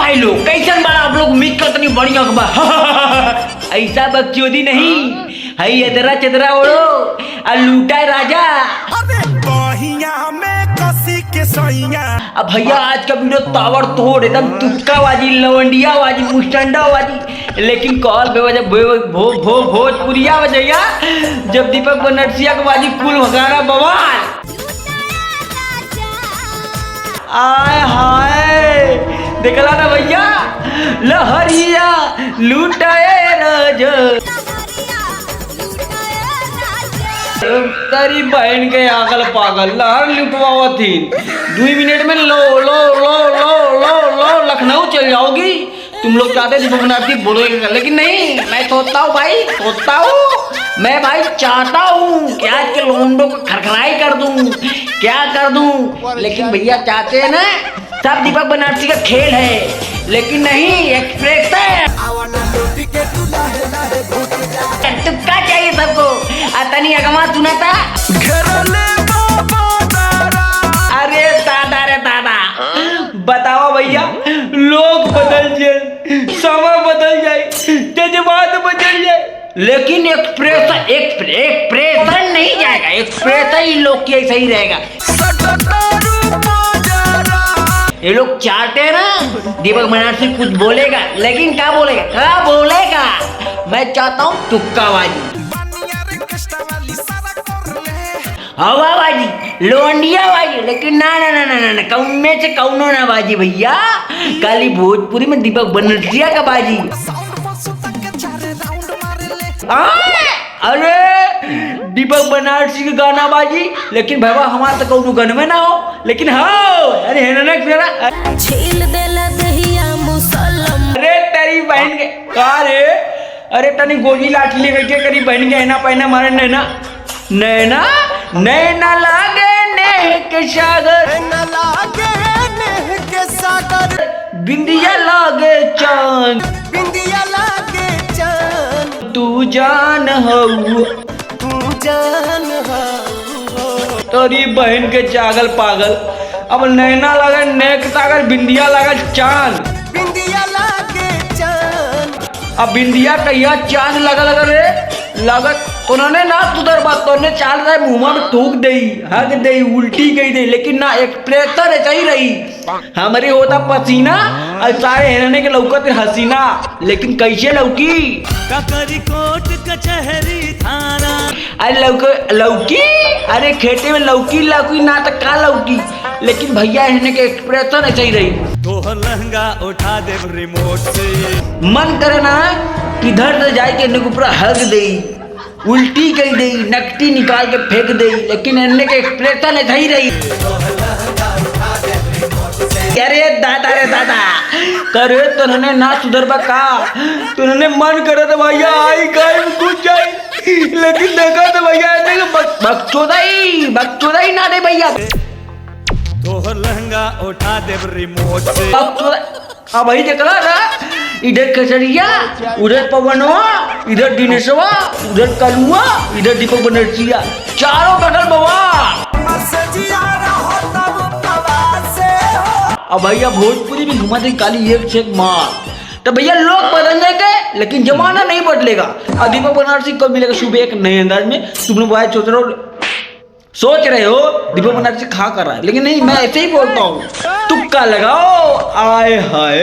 भाई लोग कैसन बा आप लोग उम्मीद करते नहीं बढ़िया बा ऐसा बकचोदी नहीं है इधरा चदरा ओढ़ो और लूटा है राजा। अब भैया आज का वीडियो तावर तोड़ एकदम तुक्काबाजी लवंडियाबाजी मुस्टंडाबाजी लेकिन कॉल भोजपुरिया बजैया जब दीपक बनर्सिया के बाजी कुल भगाना बवाल। आय हाय देखला ना भैया लहरिया लूटाए राजा तेरी बहन के आगल पागल लहर लुटवावा थी 2 मिनट में लो लो लो लो लो लो लखनऊ चल जाओगी। तुम लोग चाहते दीपक बनर्सी बोलेगा लेकिन नहीं, मैं सोचता हूँ भाई सोचता हूँ मैं भाई चाहता हूँ कि आज के लोंडो को खरखराई कर दूं क्या कर दूं, लेकिन भैया चाहते हैं ना सब दीपक बनर्सी का खेल है लेकिन नहीं एक्सप्रेस है। तुक्का चाहिए सबको तनी अगवा सुना था। अरे दादा बताओ भैया लोग बदल जाए समय बदल जाए जज्बात बदल जाए लेकिन एक्सप्रेशन नहीं जाएगा, एक्सप्रेशन ही लोग की सही रहेगा। ये लोग चाहते हैं ना दीपक बनर्सी कुछ बोलेगा लेकिन क्या बोलेगा मैं चाहता हूँ तुक्काबाजी हवाबाजी लोंडियाबाजी लेकिन ना कौन से कौनो ना बाजी भैया काली भोजपुरी में दीपक बनर्सिया का बाजी। अरे दीपक बनर्सी का गाना बाजी लेकिन भैया हमारा तो कौनो गन में ना हो लेकिन हाँ अरे अरे तेरी बहन के अरे तनी गोली लाठी लेकर के करी बहन के ना पहना मारे नैना लागे नेह के सागर बिंदिया लागे चांद तू जान हो तोरी बहन के चागल पागल अब नैना लगे नेक सागर बिंदिया लगा चांद अब बिंदिया कहिया चांद लगा रे लागत उन्होंने ना तुदर बात तो चाल रहा है मुंह में थूक दई हग दई उल्टी गई दई लेकिन ना एक्सप्रेशन ऐसा ही रही हमारे होता पसीना और सारे हिरने के लौकत हसीना लेकिन कैसे लौकी कोट कचहरी थाना अरे लौकी अरे खेते में लौकी ना तो का लौकी लेकिन भैया हिरने के एक्सप्रेशन ऐसा ही रही। तो लहंगा उठा दे रिमोट से मन करे ना किधर से जाए के ऊपर हग दई उल्टी कर दी नकटी निकाल के फेंक दी लेकिन इनने के एक्सप्रेशन ऐसा ही रही। अरे दादा करे तुमने ना सुधर का तुमने मन करे तो भैया आई गाय में घुस जाए लेकिन देखा तो भैया बकचोदा ही ना दे भैया तो लहंगा उठा दे रिमोट से हाँ भाई देखला ना इधर कचरिया उधर पवनवा इधर दिनेशवा उधर कलुआ इधर दीपक बनर्सिया चारों कटल बवा। अब भैया भोजपुरी में घुमा दी काली एक से एक मार तो भैया लोग बदलने के लेकिन जमाना नहीं बदलेगा। और दीपक बनर्सी कब मिलेगा सुबह एक नए अंदाज में तुम लोग सोच रहे हो दीपक बनर्सी खा कर रहा है लेकिन नहीं मैं ऐसे ही बोलता हूँ तुक्का लगाओ आए हाय